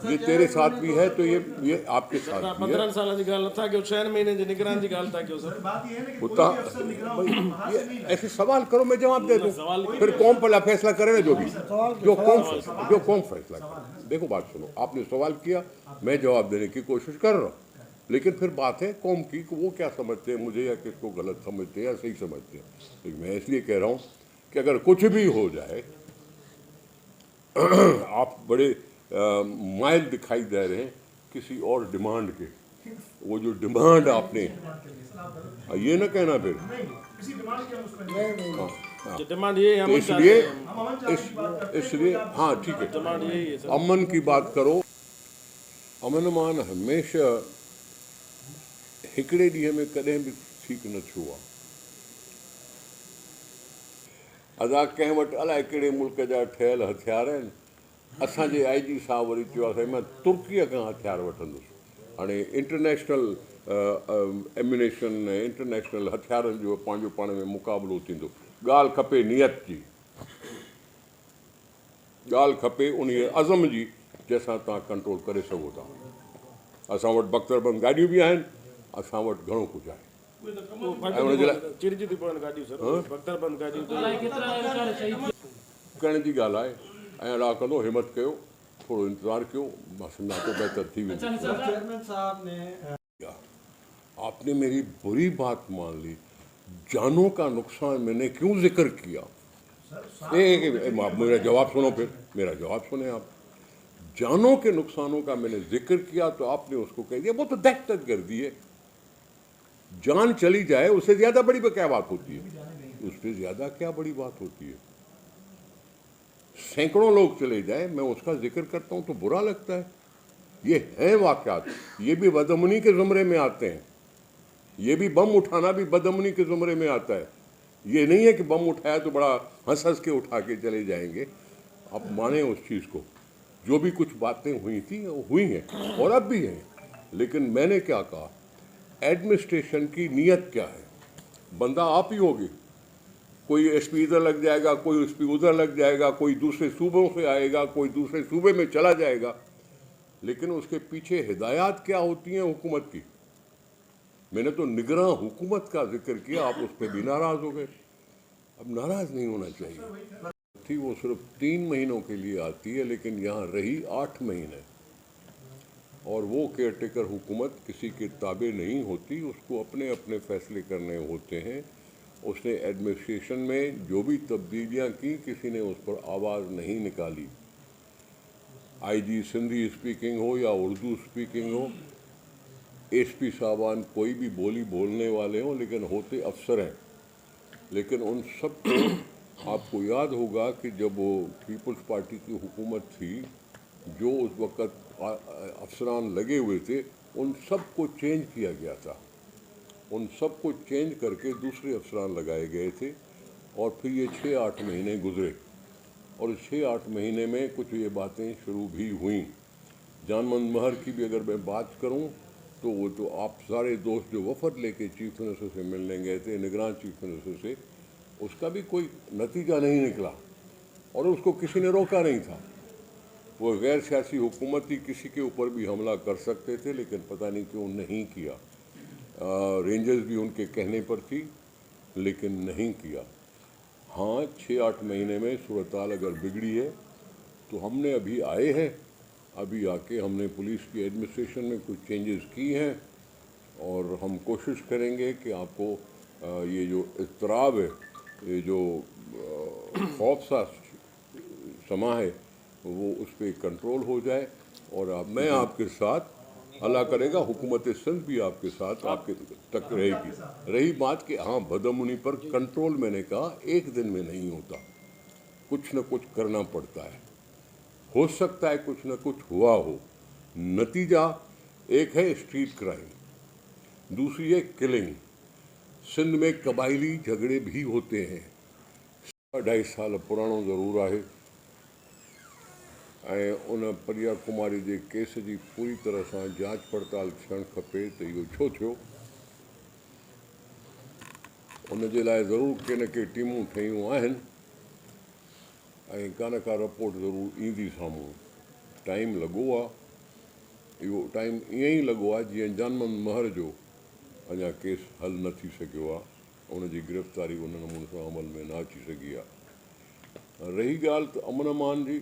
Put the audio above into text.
یہ تیرے ساتھ بھی ہے تو یہ آپ کے ساتھ بھی ہے 15 سال کی گل تھا کہ 6 مہینے کی نگران کی گل تھا کہ سر ہوتا ایسے سوال کرو میں جواب دے دوں پھر قوم پہلا فیصلہ کرے جو بھی جو قوم فیصلہ کرے. دیکھو بات سنو, آپ نے سوال کیا, میں جواب دینے کی کوشش کر رہا ہوں, لیکن پھر بات ہے قوم کی کہ وہ کیا سمجھتے ہیں مجھے, یا کس کو غلط سمجھتے ہیں یا صحیح سمجھتے ہیں. لیکن میں اس لیے کہہ رہا ہوں کہ اگر کچھ بھی ہو جائے, آپ بڑے مائل دکھائی دے رہے ہیں کسی اور ڈیمانڈ کے, وہ جو ڈیمانڈ آپ نے یہ نہ کہنا پھر ڈیمانڈ یہ تو اس لیے ہاں ٹھیک ہے, امن کی بات کرو. امن مان ہمیشہ ہکڑے ڈींहं में कॾहिं बि ठीकु न थियो आहे. अदा कंहिं वटि अलाए कहिड़े मुल्क जा ठहियल हथियार आहिनि. असांजे IG साहब वरी चयो आहे साईं मां तुर्कीअ खां हथियार वठंदुसि. हाणे इंटरनेशनल एम्यूनेशन ऐं इंटरनेशनल हथियारनि जो पंहिंजो पाण में मुक़ाबिलो थींदो. ॻाल्हि खपे नियत जी, ॻाल्हि खपे उन अज़म जी जंहिंसां तव्हां कंट्रोल करे सघो था. असां वटि बख़्तरबंद गाॾियूं बि आहिनि, असां वटि घणो कुझु आहे. करण जी ॻाल्हि आहे ऐं अला कंदो, हिमत कयो, थोरो इंतज़ारु कयो, मां सम्झां थो बहितर थी वेंदो. आपने मेरी बुरी बात मान ली. जानों का नुकसान मैंने क्यों जिक्र किया? मेरा जवाब सुनो, फिर मेरा जवाब सुने आप. जानों के नुकसानों का मैंने जिक्र किया तो आपने उसको कह दिया वो तो दहशत गर्दी है. जान चली जाए उससे ज़्यादा बड़ी क्या बात होती है? उससे ज़्यादा क्या बड़ी बात होती है? सैकड़ों लोग चले जाए, मैं उसका जिक्र करता हूँ तो बुरा लगता है. ये हैं वाक़यात, ये भी बदअमनी के ज़ुमरे में आते हैं. ये भी बम उठाना भी बदअमनी के ज़ुमरे में आता है. ये नहीं है कि बम उठाया तो बड़ा हंस हंस के उठा के चले जाएंगे. आप माने उस चीज़ को, जो भी कुछ बातें हुई थी वो हुई हैं और अब भी हैं. लेकिन मैंने क्या कहा, एडमिनिस्ट्रेशन की नीयत क्या है? बंदा आप ही होगे. कोई SP इधर लग जाएगा, कोई SP उधर लग जाएगा, कोई दूसरे सूबों से आएगा, कोई दूसरे सूबे में चला जाएगा. लेकिन उसके पीछे हिदायत क्या होती हैं हुकूमत की? मैंने तो निगरां हुकूमत का जिक्र किया, आप उस पर भी नाराज़ हो गए. अब नाराज़ नहीं होना चाहिए. थी वो सिर्फ 3 महीनों के लिए आती है, लेकिन यहाँ रही 8 महीने. और वो केयर टेकर हुकूमत किसी के ताबे नहीं होती, उसको अपने अपने फैसले करने होते हैं. उसने एडमिनिस्ट्रेशन में जो भी तब्दीलियाँ की, किसी ने उस पर आवाज़ नहीं निकाली. IG सिंधी स्पीकिंग हो या उर्दू स्पीकिंग हो, SP साहबान कोई भी बोली बोलने वाले हों, लेकिन होते अफसर हैं. लेकिन उन सब को आपको याद होगा कि जब वो पीपल्स पार्टी की हुकूमत थी, जो उस वक़्त अफसरान लगे हुए थे, उन सब को चेंज किया गया था. उन सब को चेंज करके दूसरे अफसरान लगाए गए थे. और फिर ये 6-8 महीने गुजरे, और इस 6-8 महीने में कुछ ये बातें शुरू भी हुई. जानमंद महर की भी अगर मैं बात करूं तो वो तो आप सारे दोस्त जो वफद लेके चीफ मिनिस्टर से मिलने गए थे, निगरान चीफ मिनिस्टर से, उसका भी कोई नतीजा नहीं निकला और उसको किसी ने रोका नहीं था. वो गैर सियासी हुकूमत ही किसी के ऊपर भी हमला कर सकते थे, लेकिन पता नहीं क्यों नहीं किया. रेंजर्स भी उनके कहने पर थी, लेकिन नहीं किया. हाँ, 6-8 महीने में सूरत हाल अगर बिगड़ी है तो हमने अभी आए हैं, अभी आके हमने पुलिस की एडमिनिस्ट्रेशन में कुछ चेंजेस की हैं, और हम कोशिश करेंगे कि आपको ये जो इज़्तिराब है, ये जो खौफ सा समा है, वो उस पर कंट्रोल हो जाए. और मैं आपके साथ, अल्लाह करेगा हुकूमत सिंध भी आपके साथ आपके तक रहेगी. रही बात कि हाँ, बदअमनी पर कंट्रोल, मैंने कहा एक दिन में नहीं होता, कुछ न कुछ करना पड़ता है. हो सकता है कुछ न कुछ हुआ हो. नतीजा एक है स्ट्रीट क्राइम, दूसरी है किलिंग. सिंध में कबायली झगड़े भी होते हैं. 2.5 साल पुराणो ज़रूर आहे, ऐं उन प्रिया कुमारी जे केस जी पूरी तरह सां जांच पड़ताल थियणु खपे त इहो छो थियो. उन जे लाइ ज़रूरु के न के टीमूं ठहियूं आहिनि, ऐं का न का रिपोर्ट ज़रूरु ईंदी साम्हूं. टाइम लॻो आहे, इहो टाइम ईअं ई लॻो आहे जीअं जानमन महर जो अञा केस हल न थी सघियो आहे, उनजी गिरफ़्तारी उन नमूने सां अमल में न अची सघी आहे। रही ॻाल्हि त अमन अमान जी,